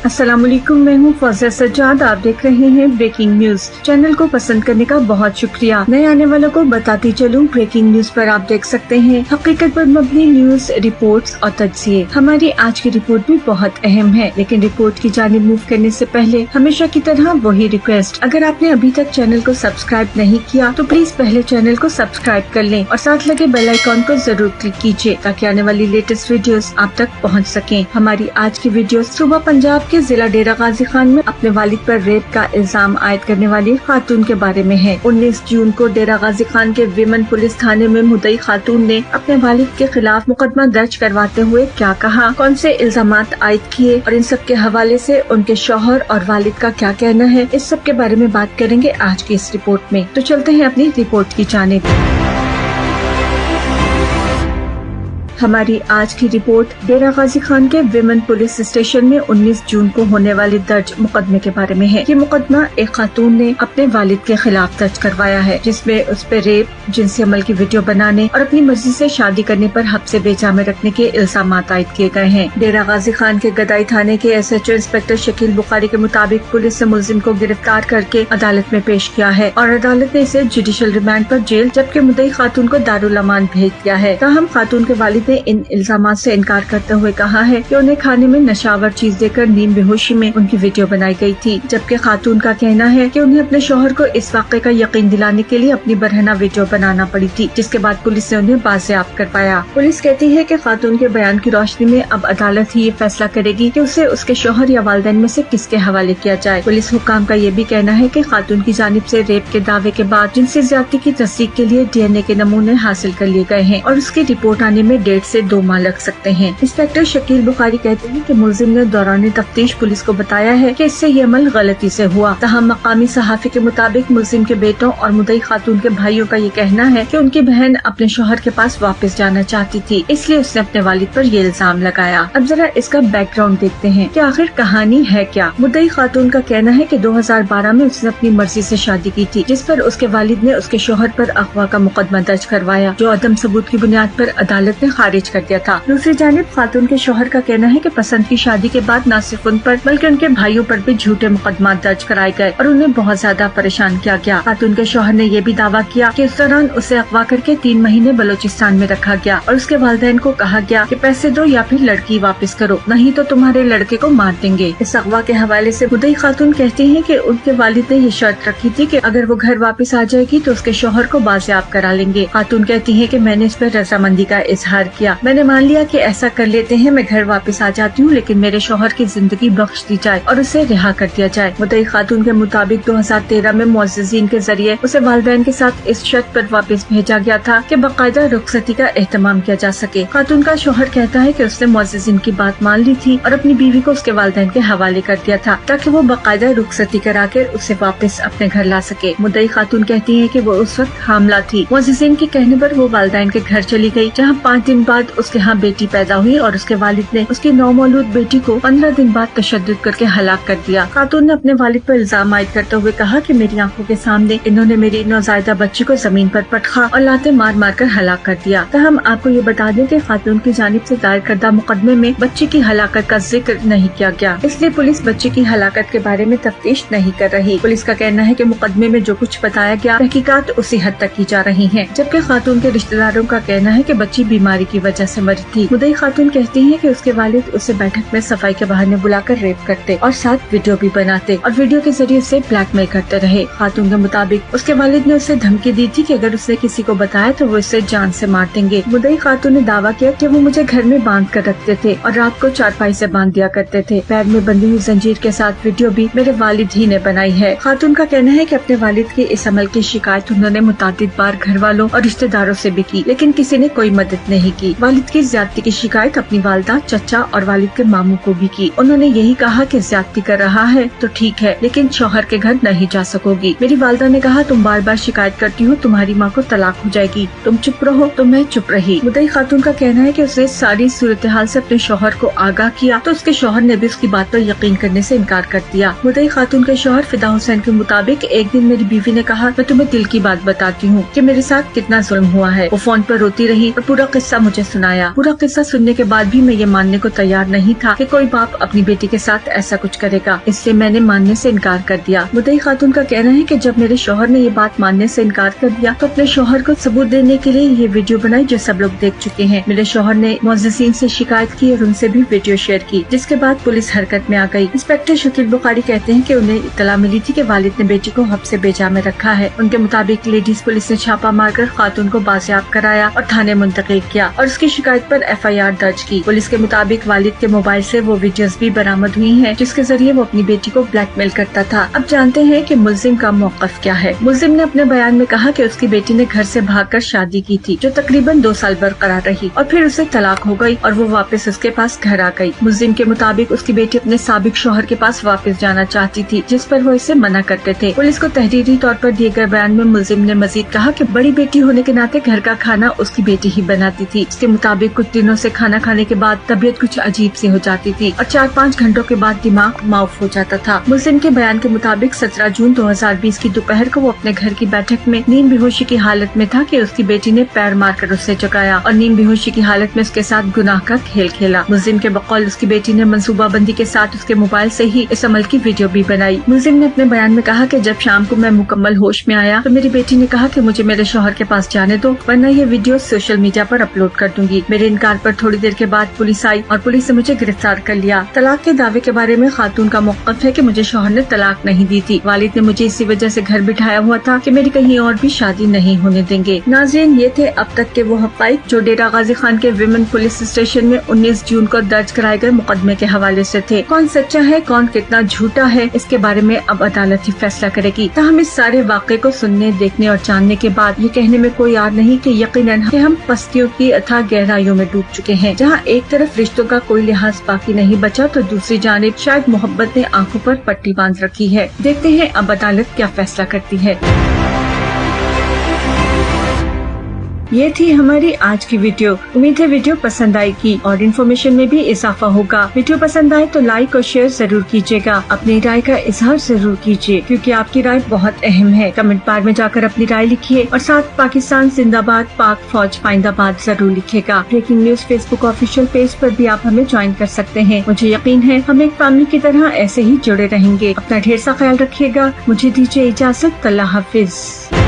अस्सलाम वालेकुम, मैं हूँ फौजिया सज्जाद। आप देख रहे हैं ब्रेकिंग न्यूज। चैनल को पसंद करने का बहुत शुक्रिया। नए आने वालों को बताती चलूँ, ब्रेकिंग न्यूज पर आप देख सकते हैं हकीकत पर मबनी न्यूज, रिपोर्ट्स और तज्जिए। हमारी आज की रिपोर्ट भी बहुत अहम है, लेकिन रिपोर्ट की जानिब मूव करने से पहले हमेशा की तरह वही रिक्वेस्ट, अगर आपने अभी तक चैनल को सब्सक्राइब नहीं किया तो प्लीज पहले चैनल को सब्सक्राइब कर लें और साथ लगे बेल आइकॉन को जरूर क्लिक कीजिए ताकि आने वाली लेटेस्ट वीडियोस आप तक पहुंच सकें। हमारी आज की वीडियो सुबह पंजाब के जिला डेरा गाजी खान में अपने वालिद पर रेप का इल्जाम आयद करने वाली खातून के बारे में है। 19 जून को डेरा गाजी खान के विमन पुलिस थाने में मुद्दई खातून ने अपने वालिद के खिलाफ मुकदमा दर्ज करवाते हुए क्या कहा, कौन से इल्जामात आयद किए और इन सब के हवाले से उनके शौहर और वालिद का क्या कहना है, इस सब के बारे में बात करेंगे आज की इस रिपोर्ट में। तो चलते हैं अपनी रिपोर्ट की जानिब। हमारी आज की रिपोर्ट डेरा गाजी खान के विमन पुलिस स्टेशन में 19 जून को होने वाले दर्ज मुकदमे के बारे में है। ये मुकदमा एक खातून ने अपने वालिद के खिलाफ दर्ज करवाया है, जिसमें उस पर रेप, जिनसी अमल की वीडियो बनाने और अपनी मर्जी से शादी करने पर हब्से बेजा में रखने के इल्जाम आयद किए गए हैं। डेरा गाजी खान के गदाई थाने के SHO इंस्पेक्टर शकील बुखारी के मुताबिक पुलिस ने मुलजिम को गिरफ्तार करके अदालत में पेश किया है और अदालत ने इसे जुडिशल रिमांड पर जेल जबकि मुद्दई खातून को दारुल अमान भेज दिया है। ताहम खातून के वालिद ने इन इल्जामात से इनकार करते हुए कहा है कि उन्हें खाने में नशावर चीज देकर नीम बेहोशी में उनकी वीडियो बनाई गई थी, जबकि खातून का कहना है कि उन्हें अपने शौहर को इस वाक़े का यकीन दिलाने के लिए अपनी बरहना वीडियो बनाना पड़ी थी, जिसके बाद पुलिस ने उन्हें बाजियाब करवाया। पुलिस कहती है कि खातून के बयान की रोशनी में अब अदालत ही ये फैसला करेगी कि उसे उसके शौहर या वालिदैन में से किसके हवाले किया जाए। पुलिस हुक्काम का ये भी कहना है कि खातून की जानिब से रेप के दावे के बाद जिनसी ज्यादती की तस्दीक के लिए DNA के नमूने हासिल कर लिए गए हैं और उसकी रिपोर्ट आने में 1.5 से 2 माह लग सकते हैं। इंस्पेक्टर शकील बुखारी कहते हैं कि मुलजिम ने दौरान तफ्तीश पुलिस को बताया है कि इससे ये अमल गलती से हुआ। तहम मकामी सहाफी के मुताबिक मुलजिम के बेटों और मुद्दई खातून के भाइयों का ये कहना है कि उनकी बहन अपने शौहर के पास वापस जाना चाहती थी, इसलिए उसने अपने वालिद पर ये इल्जाम लगाया। अब जरा इसका बैकग्राउंड देखते हैं कि आखिर कहानी है क्या। मुद्दई खातून का कहना है कि 2012 में उसने अपनी मर्जी से शादी की थी, जिस पर उसके वालिद ने उसके शौहर पर अगवा का मुकदमा दर्ज करवाया, जो अदम सबूत की बुनियाद पर अदालत ने खारिज कर दिया था। दूसरी जानिब खातून के शौहर का कहना है कि पसंद की शादी के बाद न सिर्फ उन पर बल्कि उनके भाइयों पर भी झूठे मुकदमा दर्ज कराए गए और उन्हें बहुत ज्यादा परेशान किया गया। खातून के शौहर ने यह भी दावा किया कि इस दौरान उसे अगवा करके 3 महीने बलोचिस्तान में रखा गया और उसके वालिदैन को कहा गया कि पैसे दो या फिर लड़की वापस करो, नहीं तो तुम्हारे लड़के को मार देंगे। इस अगवा के हवाले से मुद्दई खातून कहती है कि उनके वालिद ने ये शर्त रखी थी कि अगर वो घर वापस आ जाएगी तो उसके शौहर को बाजियाब करा लेंगे। खातून कहती है कि मैंने इस पर रजामंदी का इजहार किया, मैंने मान लिया कि ऐसा कर लेते हैं, मैं घर वापस आ जाती हूँ, लेकिन मेरे शौहर की जिंदगी बख्श दी जाए और उसे रिहा कर दिया जाए। मुद्दई खातून के मुताबिक 2013 में मुअज़्ज़िज़ीन के जरिए उसे वालिदैन के साथ इस शर्त पर वापस भेजा गया था कि बाकायदा रुखसती का एहतमाम किया जा सके। खातून का शौहर कहता है कि उसने मुअज़्ज़िज़ीन की बात मान ली थी और अपनी बीवी को उसके वालिदैन के हवाले कर दिया था ताकि वो बाकायदा रुखसती कराकर उसे वापस अपने घर ला सके। मुद्दई खातून कहती है कि वो उस वक्त हामला थी। मुअज़्ज़िज़ीन के कहने पर वो वालिदैन के घर चली गई, जहाँ 5 दिन बाद उसके यहाँ बेटी पैदा हुई और उसके वालिद ने उसकी नौमौलूद बेटी को 15 दिन बाद तशद्दुद करके हलाक कर दिया। खातून ने अपने वालिद पर इल्जाम आयद करते हुए कहा कि मेरी आंखों के सामने इन्होंने मेरी नौज़ायदा बच्ची को जमीन पर पटखा और लाते मार मार कर हलाक कर दिया। तो हम आपको ये बता दें कि खातून की जानिब से दायर करदा मुकदमे में बच्ची की हलाकत का जिक्र नहीं किया गया, इसलिए पुलिस बच्ची की हलाकत के बारे में तफ्तीश नहीं कर रही। पुलिस का कहना है कि मुकदमे में जो कुछ बताया गया तहकीकात उसी हद तक की जा रही है, जबकि खातून के रिश्तेदारों का कहना है कि बच्ची बीमारी की वजह से मरी थी। मुद्दई खातून कहती है कि उसके वालिद उसे बैठक में सफाई के बहाने बुलाकर रेप करते और साथ वीडियो भी बनाते और वीडियो के जरिए उसे ब्लैकमेल करते रहे। खातून के मुताबिक उसके वालिद ने उसे धमकी दी थी कि अगर उसने किसी को बताया तो वो इसे जान से मार देंगे। मुद्दई खातून ने दावा किया कि वो मुझे घर में बांध कर रखते थे और रात को चारपाई से बांध दिया करते थे। पैर में बंधी हुई जंजीर के साथ वीडियो भी मेरे वालिद ही ने बनाई है। खातून का कहना है कि अपने वालिद के इस अमल की शिकायत उन्होंने मुतादिद बार घर वालों और रिश्तेदारों से भी की, लेकिन किसी ने कोई मदद नहीं की। वालिद की ज्यादती की शिकायत अपनी वालिदा, चचा और वालिद के मामू को भी की। उन्होंने यही कहा कि ज्यादती कर रहा है तो ठीक है, लेकिन शौहर के घर नहीं जा सकोगी। मेरी वालिदा ने कहा तुम बार बार शिकायत करती हो, तुम्हारी माँ को तलाक हो जाएगी, तुम चुप रहो। तो मैं चुप रही। मुद्दई खातून का कहना है कि उसने सारी सूरत हाल से अपने शौहर को आगाह किया तो उसके शौहर ने भी उसकी बात पर यकीन करने से इनकार कर दिया। मुद्दई खातून के शौहर फिदा हुसैन के मुताबिक एक दिन मेरी बीवी ने कहा मैं तुम्हें दिल की बात बताती हूँ कि मेरे साथ कितना जुल्म हुआ है। वो फोन पर रोती रही और पूरा किस्सा मुझे मुझे सुनाया। पूरा किस्सा सुनने के बाद भी मैं ये मानने को तैयार नहीं था कि कोई बाप अपनी बेटी के साथ ऐसा कुछ करेगा, इसलिए मैंने मानने से इनकार कर दिया। मुद्दई खातून का कहना है कि जब मेरे शौहर ने ये बात मानने से इनकार कर दिया तो अपने शौहर को सबूत देने के लिए ये वीडियो बनाई जो सब लोग देख चुके हैं। मेरे शौहर ने मुअज़्ज़िज़ीन से शिकायत की और उनसे भी वीडियो शेयर की, जिसके बाद पुलिस हरकत में आ गई। इंस्पेक्टर शकील बुखारी कहते हैं कि उन्हें इत्तला मिली थी कि वालिद ने बेटी को हब्स बेजा में रखा है। उनके मुताबिक लेडीज पुलिस ने छापा मारकर खातून को बाजियाब कराया और थाने मुंतकिल किया और उसकी शिकायत पर FIR दर्ज की। पुलिस के मुताबिक वालिद के मोबाइल से वो वीडियोस भी बरामद हुई हैं, जिसके जरिए वो अपनी बेटी को ब्लैकमेल करता था। अब जानते हैं कि मुल्जिम का मौक़िफ़ क्या है। मुल्जिम ने अपने बयान में कहा कि उसकी बेटी ने घर से भागकर शादी की थी, जो तकरीबन 2 साल बरकरार रही और फिर उसे तलाक हो गई और वो वापस उसके पास घर आ गई। मुल्जिम के मुताबिक उसकी बेटी अपने साबिक शौहर के पास वापस जाना चाहती थी, जिस पर वो इसे मना करते थे। पुलिस को तहरीरी तौर पर दिए गए बयान में मुल्जिम ने मजीद कहा कि बड़ी बेटी होने के नाते घर का खाना उसकी बेटी ही बनाती थी। उसके मुताबिक कुछ दिनों से खाना खाने के बाद तबीयत कुछ अजीब सी हो जाती थी और 4-5 घंटों के बाद दिमाग माउफ हो जाता था। मुल्जिम के बयान के मुताबिक 17 जून 2020 की दोपहर को वो अपने घर की बैठक में नींद बेहोशी की हालत में था कि उसकी बेटी ने पैर मारकर उसे जगाया और नींद बेहोशी की हालत में उसके साथ गुनाह का खेल खेला। मुल्जिम के बकौल उसकी बेटी ने मंसूबाबंदी के साथ उसके मोबाइल से ही इस अमल की वीडियो भी बनाई। मुल्जिम ने अपने बयान में कहा कि जब शाम को मैं मुकम्मल होश में आया तो मेरी बेटी ने कहा कि मुझे मेरे शौहर के पास जाने दो, वरना ये वीडियो सोशल मीडिया पर अपलोड कर दूंगी। मेरे इनकार पर थोड़ी देर के बाद पुलिस आई और पुलिस ने मुझे गिरफ्तार कर लिया। तलाक के दावे के बारे में खातून का मौक़िफ़ है कि मुझे शौहर ने तलाक नहीं दी थी। वालिद ने मुझे इसी वजह से घर बिठाया हुआ था कि मेरी कहीं और भी शादी नहीं होने देंगे। नाज़रीन, ये थे अब तक के वो हक़ाइक़ जो डेरा गाजी खान के विमेन पुलिस स्टेशन में 19 जून को दर्ज कराए गए मुकदमे के हवाले से थे। कौन सच्चा है, कौन कितना झूठा है, इसके बारे में अब अदालत ही फैसला करेगी। ताहम इस सारे वाक़े को सुनने, देखने और जानने के बाद ये कहने में कोई याद नहीं कि यकीनन कि हम पस्तियों की अथाह गहराइयों में डूब चुके हैं। जहाँ एक तरफ रिश्तों का कोई लिहाज बाकी नहीं बचा तो दूसरी जानिब शायद मोहब्बत ने आंखों पर पट्टी बांध रखी है। देखते हैं अब अदालत क्या फैसला करती है। ये थी हमारी आज की वीडियो। उम्मीद है वीडियो पसंद आएगी और इन्फॉर्मेशन में भी इजाफा होगा। वीडियो पसंद आए तो लाइक और शेयर जरूर कीजिएगा। अपनी राय का इजहार जरूर कीजिए, क्योंकि आपकी राय बहुत अहम है। कमेंट बार में जाकर अपनी राय लिखिए और साथ पाकिस्तान जिंदाबाद, पाक फौज पाइंदाबाद जरूर लिखिएगा। Breaking news Facebook official page पर भी आप हमें ज्वाइन कर सकते हैं। मुझे यकीन है हम एक फैमिली की तरह ऐसे ही जुड़े रहेंगे। अपना ढेर सा ख्याल रखिएगा। मुझे दीजिए इजाजत। अल्लाह हाफिज।